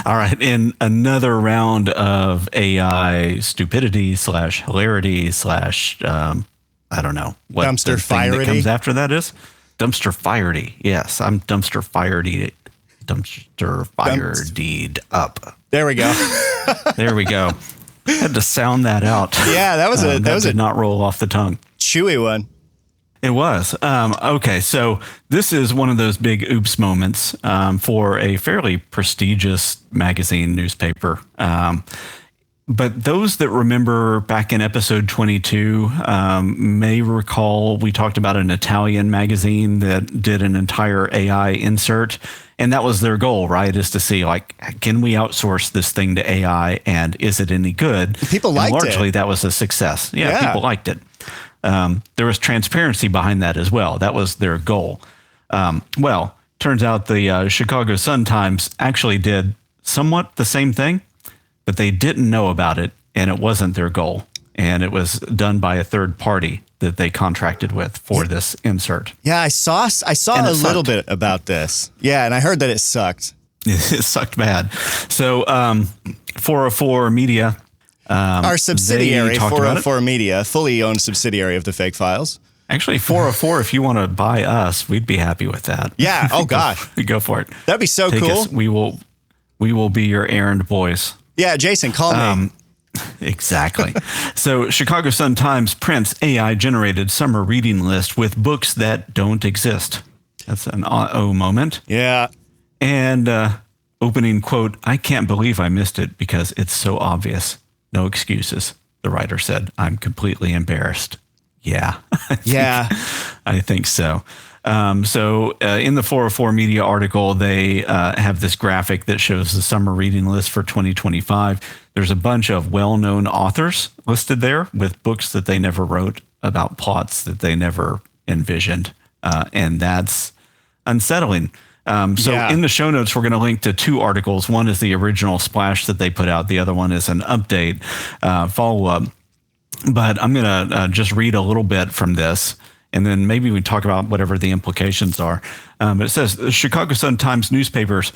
All right. In another round of AI stupidity / hilarity / I don't know what dumpster the thing that firety comes after that is. Dumpster firety. Yes, I'm dumpster firety. Dumpster fired up. There we go. There we go. Had to sound that out. Yeah, that was did not roll off the tongue. Chewy one. It was. Okay, so this is one of those big oops moments for a fairly prestigious magazine newspaper. But those that remember back in episode 22 may recall we talked about an Italian magazine that did an entire AI insert. And that was their goal, right? Is to see, like, can we outsource this thing to AI and is it any good? People liked it. Largely, that was a success. Yeah, people liked it. There was transparency behind that as well. That was their goal. Well, turns out the Chicago Sun-Times actually did somewhat the same thing, but they didn't know about it, and it wasn't their goal. And it was done by a third party that they contracted with for this insert. Yeah, I saw a little bit about this. Yeah, and I heard that it sucked. It sucked bad. So 404 Media... our subsidiary, 404 Media, fully owned subsidiary of the FAIK Files. Actually, 404, if you want to buy us, we'd be happy with that. Yeah. Oh, gosh. Go for it. That'd be so Take cool. us. We will be your errand boys. Yeah, Jason, call me. Exactly. So Chicago Sun-Times prints AI-generated summer reading list with books that don't exist. That's an uh-oh moment. Yeah. And opening quote, "I can't believe I missed it because it's so obvious. No excuses," the writer said. "I'm completely embarrassed." Yeah. I think so. In the 404 Media article, they have this graphic that shows the summer reading list for 2025. There's a bunch of well-known authors listed there with books that they never wrote about plots that they never envisioned. And that's unsettling. In the show notes, we're going to link to two articles. One is the original splash that they put out. The other one is an update follow-up. But I'm going to just read a little bit from this, and then maybe we talk about whatever the implications are. But it says, the Chicago Sun-Times newspaper's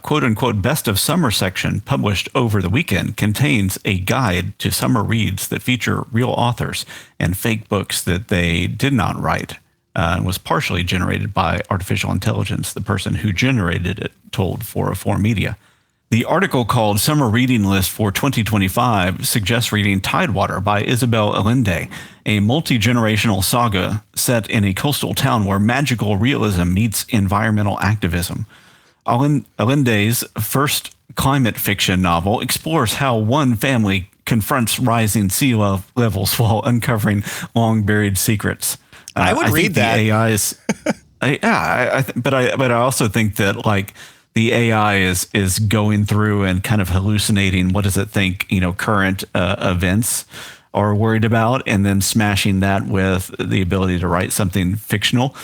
quote-unquote best of summer section published over the weekend contains a guide to summer reads that feature real authors and fake books that they did not write. And was partially generated by artificial intelligence. The person who generated it told 404 Media. The article called Summer Reading List for 2025 suggests reading Tidewater by Isabel Allende, a multi-generational saga set in a coastal town where magical realism meets environmental activism. Allende's first climate fiction novel explores how one family confronts rising sea levels while uncovering long-buried secrets. I would read that. The AI is, but I also think that like the AI is going through and kind of hallucinating. What does it think? Current events are worried about, and then smashing that with the ability to write something fictional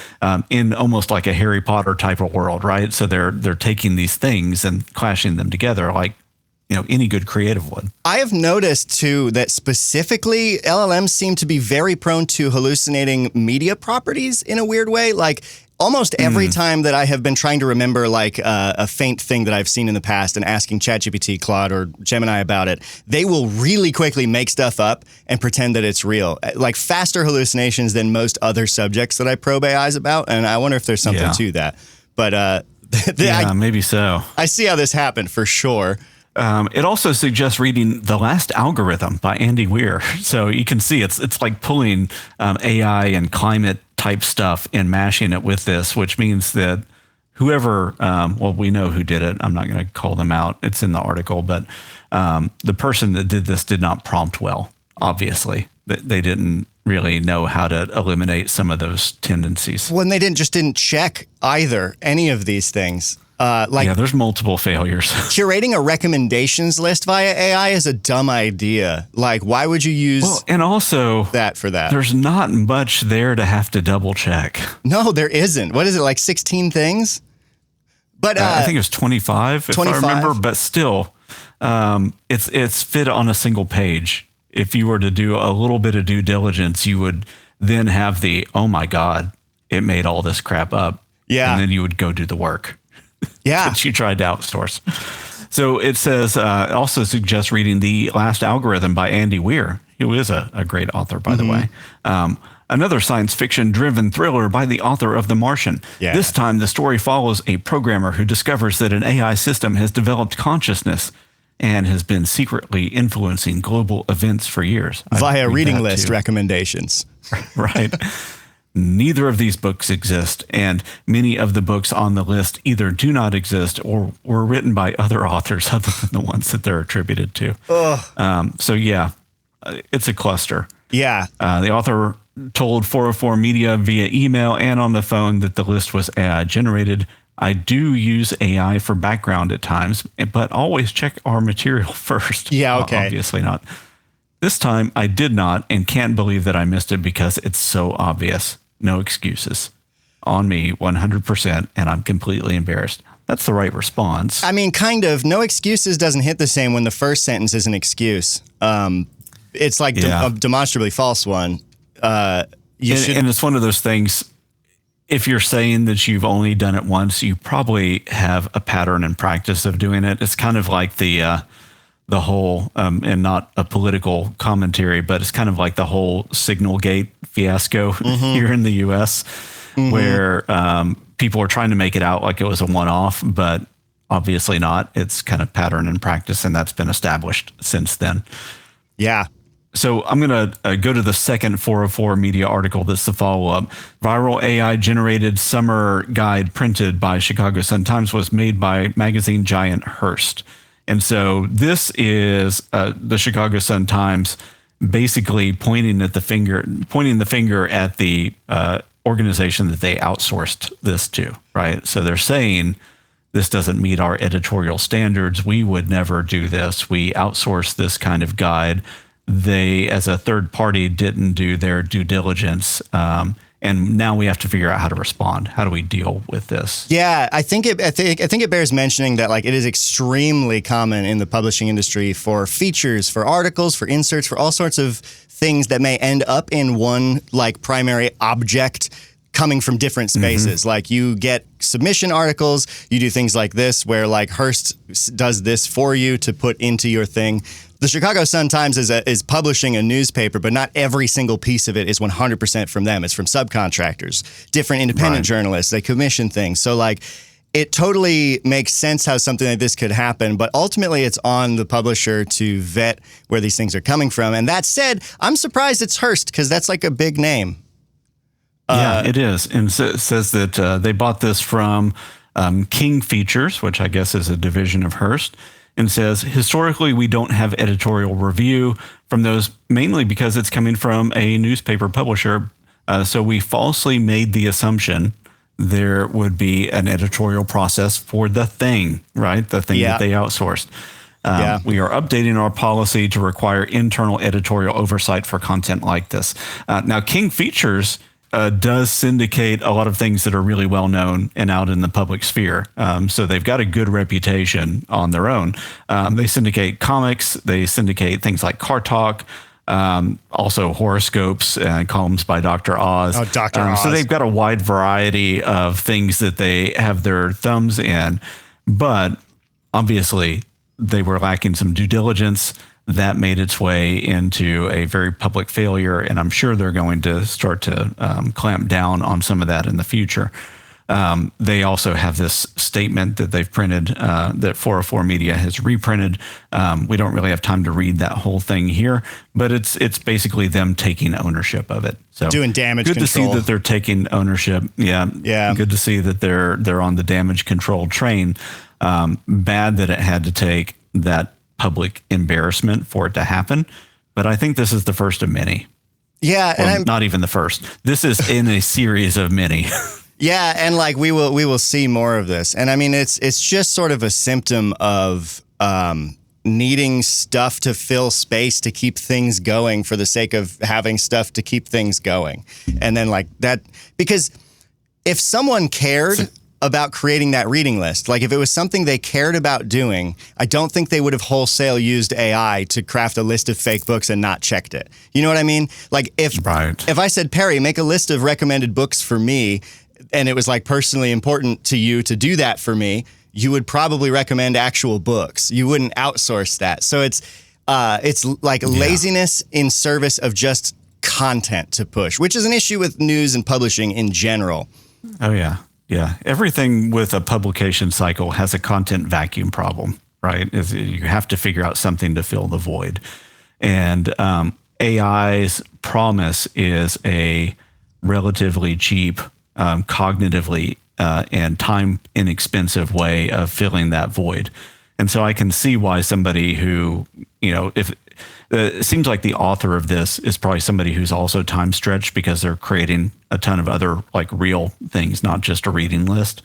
in almost like a Harry Potter type of world, right? So they're taking these things and clashing them together, like any good creative would. I have noticed too that specifically LLMs seem to be very prone to hallucinating media properties in a weird way. Like almost every time that I have been trying to remember like a faint thing that I've seen in the past and asking ChatGPT, Claude, or Gemini about it, they will really quickly make stuff up and pretend that it's real. Like faster hallucinations than most other subjects that I probe AIs about. And I wonder if there's something to that. But maybe so. I see how this happened for sure. It also suggests reading The Last Algorithm by Andy Weir. So you can see it's like pulling AI and climate type stuff and mashing it with this, which means that whoever, we know who did it. I'm not going to call them out. It's in the article, but the person that did this did not prompt well, obviously. They didn't really know how to eliminate some of those tendencies. Well, and they didn't check either, any of these things. There's multiple failures. Curating a recommendations list via AI is a dumb idea. Like, why would you use and also that for that? There's not much there to have to double check. No, there isn't. What is it, like 16 things? But I think it was 25, if I remember. But still, it's fit on a single page. If you were to do a little bit of due diligence, you would then have the, oh my God, it made all this crap up. Yeah. And then you would go do the work. Yeah. That you tried to outsource. So it says, it also suggests reading The Last Algorithm by Andy Weir, who is a great author, by the way. Another science fiction driven thriller by the author of The Martian. Yeah. This time, the story follows a programmer who discovers that an AI system has developed consciousness and has been secretly influencing global events for years. Via reading list recommendations. Right. Neither of these books exist, and many of the books on the list either do not exist or were written by other authors other than the ones that they're attributed to. So yeah, it's a cluster. Yeah. The author told 404 Media via email and on the phone that the list was AI generated. I do use AI for background at times, but always check our material first. Yeah, okay. Obviously not. This time I did not and can't believe that I missed it because it's so obvious. No excuses. On me, 100%, and I'm completely embarrassed. That's the right response. I mean, kind of. No excuses doesn't hit the same when the first sentence is an excuse. It's like a demonstrably false one. And it's one of those things, if you're saying that you've only done it once, you probably have a pattern and practice of doing it. It's kind of like the whole, and not a political commentary, but it's kind of like the whole Signalgate fiasco here in the U.S., where people are trying to make it out like it was a one-off, but obviously not. It's kind of pattern and practice, and that's been established since then. Yeah. So I'm going to go to the second 404 Media article. That's the follow-up. Viral AI-generated summer guide printed by Chicago Sun-Times was made by magazine giant Hearst. And so this is the Chicago Sun-Times basically pointing the finger at the organization that they outsourced this to, right? So they're saying this doesn't meet our editorial standards. We would never do this. We outsource this kind of guide. They, as a third party, didn't do their due diligence. And now we have to figure out how to respond. How do we deal with this? Yeah, I think it bears mentioning that like it is extremely common in the publishing industry for features, for articles, for inserts, for all sorts of things that may end up in one like primary object coming from different spaces. Like you get submission articles, you do things like this where like Hearst does this for you to put into your thing. The Chicago Sun-Times is publishing a newspaper, but not every single piece of it is 100% from them. It's from subcontractors, different independent journalists. They commission things. So like it totally makes sense how something like this could happen, but ultimately it's on the publisher to vet where these things are coming from. And that said, I'm surprised it's Hearst because that's like a big name. Yeah, it is. And it says that they bought this from King Features, which I guess is a division of Hearst, and says, historically, we don't have editorial review from those, mainly because it's coming from a newspaper publisher. So we falsely made the assumption there would be an editorial process for the thing, right? The thing that they outsourced. We are updating our policy to require internal editorial oversight for content like this. Now, King Features does syndicate a lot of things that are really well known and out in the public sphere. So they've got a good reputation on their own. They syndicate comics. They syndicate things like Car Talk, also horoscopes and columns by Dr. Oz. Oh, Dr. Oz. So they've got a wide variety of things that they have their thumbs in. But obviously, they were lacking some due diligence. That made its way into a very public failure, and I'm sure they're going to start to clamp down on some of that in the future. They also have this statement that they've printed that 404 Media has reprinted. We don't really have time to read that whole thing here, but it's basically them taking ownership of it. So doing damage control. Good to see that they're taking ownership. Yeah. Good to see that they're on the damage control train. Bad that it had to take that public embarrassment for it to happen, but I think this is the first of many. Yeah, well, and not even the first. This is in a series of many. Yeah, and like we will see more of this. And I mean, it's just sort of a symptom of needing stuff to fill space to keep things going for the sake of having stuff to keep things going. And then like that, because if someone cared about creating that reading list, like if it was something they cared about doing, I don't think they would have wholesale used AI to craft a list of fake books and not checked it. You know what I mean? Like if I said, Perry, make a list of recommended books for me, and it was like personally important to you to do that for me, you would probably recommend actual books. You wouldn't outsource that. So it's like laziness in service of just content to push, which is an issue with news and publishing in general. Oh, yeah. Yeah. Everything with a publication cycle has a content vacuum problem, right? You have to figure out something to fill the void. And AI's promise is a relatively cheap, cognitively and time inexpensive way of filling that void. And so I can see why somebody who, if it seems like the author of this is probably somebody who's also time stretched because they're creating a ton of other like real things, not just a reading list.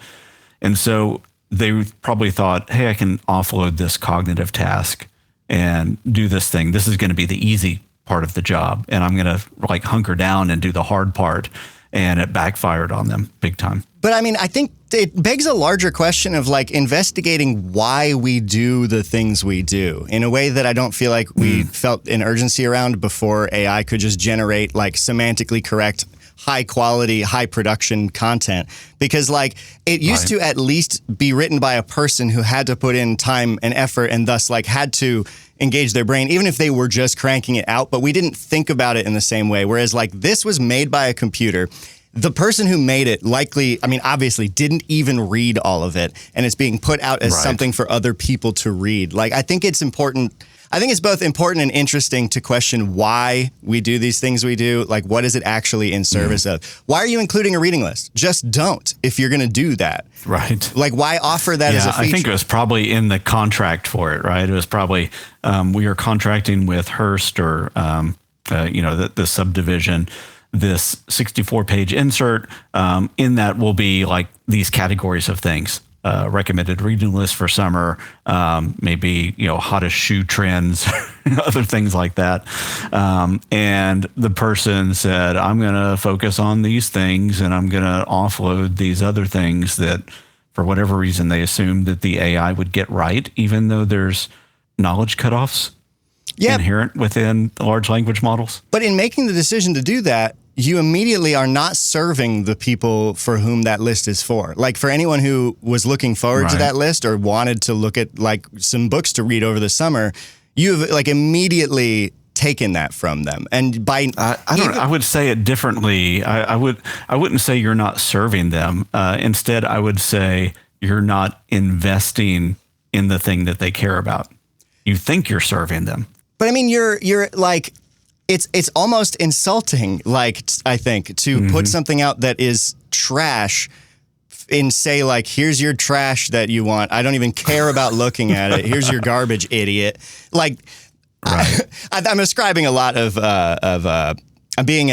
And so they probably thought, hey, I can offload this cognitive task and do this thing. This is going to be the easy part of the job. And I'm going to like hunker down and do the hard part. And it backfired on them big time. But I mean, I think it begs a larger question of like investigating why we do the things we do in a way that I don't feel like we felt an urgency around before AI could just generate like semantically correct, high quality, high production content. Because like it used to at least be written by a person who had to put in time and effort and thus like had to engage their brain, even if they were just cranking it out, but we didn't think about it in the same way. Whereas like this was made by a computer. The person who made it obviously didn't even read all of it, and it's being put out as something for other people to read. Like, I think it's important. I think it's both important and interesting to question why we do these things we do. Like, what is it actually in service of? Why are you including a reading list? Just don't if you're going to do that. Right. Like, why offer that as a feature? I think it was probably in the contract for it, right? It was probably, we are contracting with Hearst or, the subdivision, this 64-page insert. In that will be like these categories of things. Recommended reading list for summer, maybe, hottest shoe trends, other things like that. And the person said, I'm going to focus on these things and I'm going to offload these other things that for whatever reason they assumed that the AI would get right, even though there's knowledge cutoffs inherent within large language models. But in making the decision to do that, you immediately are not serving the people for whom that list is for. Like for anyone who was looking forward to that list or wanted to look at like some books to read over the summer, you've like immediately taken that from them. And by I would say it differently. I wouldn't say you're not serving them. Instead, I would say you're not investing in the thing that they care about. You think you're serving them. But I mean, you're like, it's almost insulting, like, I think, to put something out that is trash and say, like, here's your trash that you want. I don't even care about looking at it. Here's your garbage, idiot. Like, I'm ascribing a lot of I'm being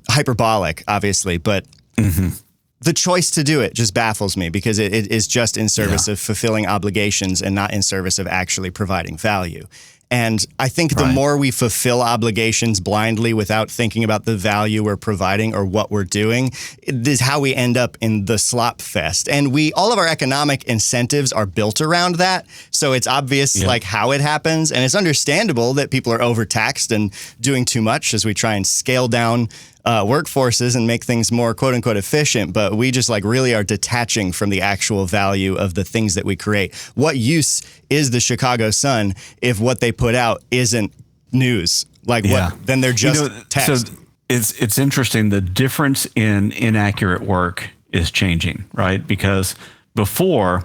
hyperbolic, obviously, but the choice to do it just baffles me because it is just in service of fulfilling obligations and not in service of actually providing value. And I think the more we fulfill obligations blindly without thinking about the value we're providing or what we're doing, it is how we end up in the slop fest. And all of our economic incentives are built around that. So it's obvious like how it happens. And it's understandable that people are overtaxed and doing too much as we try and scale down workforces and make things more quote unquote efficient, but we just like really are detaching from the actual value of the things that we create. What use is the Chicago Sun if what they put out isn't news? Like what? Then they're just text. So it's interesting. The difference in inaccurate work is changing, right? Because before,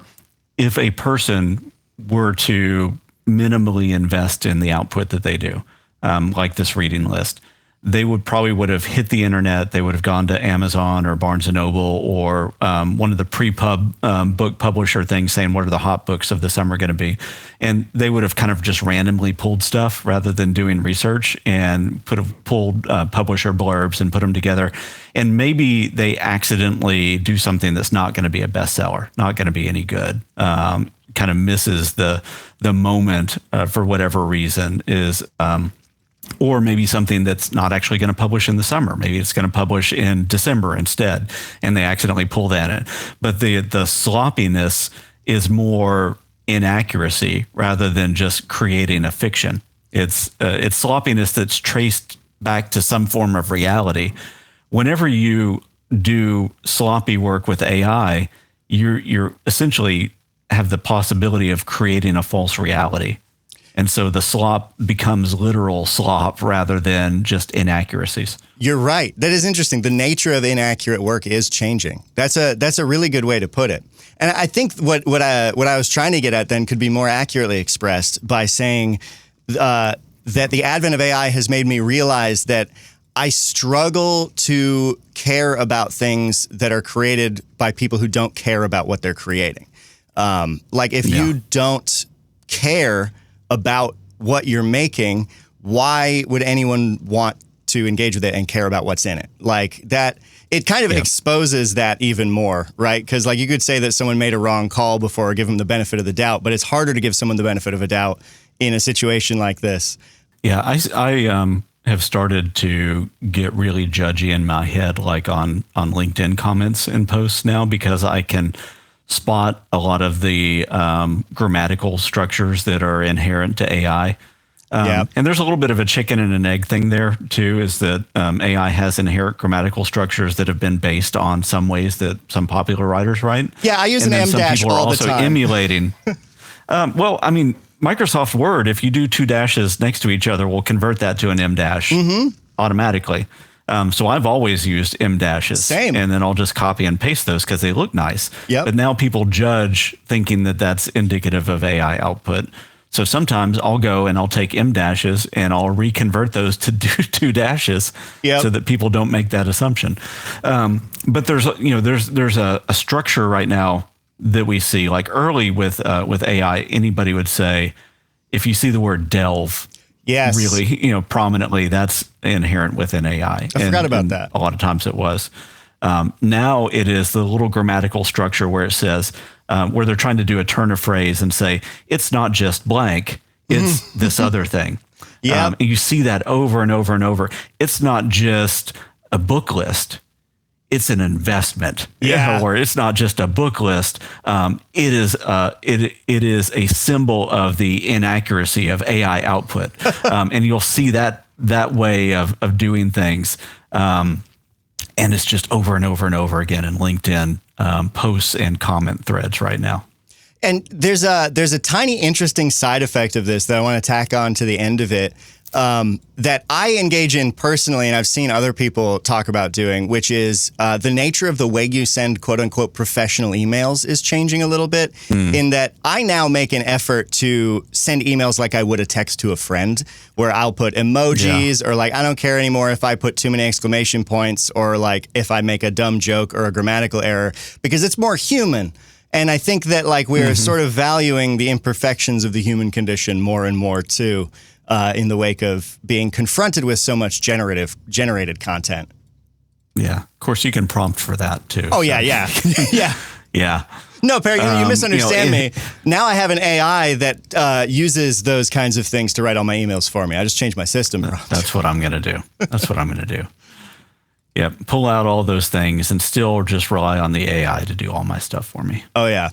if a person were to minimally invest in the output that they do, like this reading list, they would have hit the internet. They would have gone to Amazon or Barnes and Noble or one of the pre-pub book publisher things saying, what are the hot books of the summer going to be? And they would have kind of just randomly pulled stuff rather than doing research and pulled publisher blurbs and put them together. And maybe they accidentally do something that's not going to be a bestseller, not going to be any good. Kind of misses the moment for whatever reason is... or maybe something that's not actually going to publish in the summer. Maybe it's going to publish in December instead, and they accidentally pull that in. But the sloppiness is more inaccuracy rather than just creating a fiction. It's sloppiness that's traced back to some form of reality. Whenever you do sloppy work with AI, you're essentially have the possibility of creating a false reality. And so the slop becomes literal slop rather than just inaccuracies. You're right. That is interesting. The nature of inaccurate work is changing. That's a really good way to put it. And I think what I was trying to get at then could be more accurately expressed by saying that the advent of AI has made me realize that I struggle to care about things that are created by people who don't care about what they're creating. Like if you don't care about what you're making, why would anyone want to engage with it and care about what's in it? Like that, it kind of exposes that even more, right? Because like you could say that someone made a wrong call before or give them the benefit of the doubt, but it's harder to give someone the benefit of a doubt in a situation like this. Yeah, I have started to get really judgy in my head, like on LinkedIn comments and posts now, because I can spot a lot of the grammatical structures that are inherent to AI. And there's a little bit of a chicken and an egg thing there too, is that AI has inherent grammatical structures that have been based on some ways that some popular writers write. Yeah, I use an M dash all the time. Some people are also emulating. Well, I mean, Microsoft Word, if you do two dashes next to each other, will convert that to an M dash automatically. So I've always used M dashes. Same. And then I'll just copy and paste those because they look nice. Yep. But now people judge thinking that that's indicative of AI output. So sometimes I'll go and I'll take M dashes and I'll reconvert those to two dashes so that people don't make that assumption. But there's a structure right now that we see, like early with AI, anybody would say, if you see the word delve, really, prominently, that's inherent within AI. I forgot about that. A lot of times it was. Now it is the little grammatical structure where it says, where they're trying to do a turn of phrase and say, it's not just blank, it's this other thing. And you see that over and over and over. It's not just a book list. It's an investment. Or it's not just a book list. It is a symbol of the inaccuracy of AI output. And you'll see that way of doing things. And it's just over and over and over again in LinkedIn posts and comment threads right now. And there's a tiny interesting side effect of this that I want to tack on to the end of it. That I engage in personally, and I've seen other people talk about doing, which is the nature of the way you send quote unquote professional emails is changing a little bit in that I now make an effort to send emails like I would a text to a friend, where I'll put emojis or like, I don't care anymore if I put too many exclamation points or like if I make a dumb joke or a grammatical error, because it's more human. And I think that like we're sort of valuing the imperfections of the human condition more and more too. In the wake of being confronted with so much generated content. Yeah. Of course, you can prompt for that too. Oh, yeah. Yeah. No, Perry, you misunderstand me. Now I have an AI that uses those kinds of things to write all my emails for me. I just changed my system. That's what I'm going to do. Yeah. Pull out all those things and still just rely on the AI to do all my stuff for me. Oh, yeah.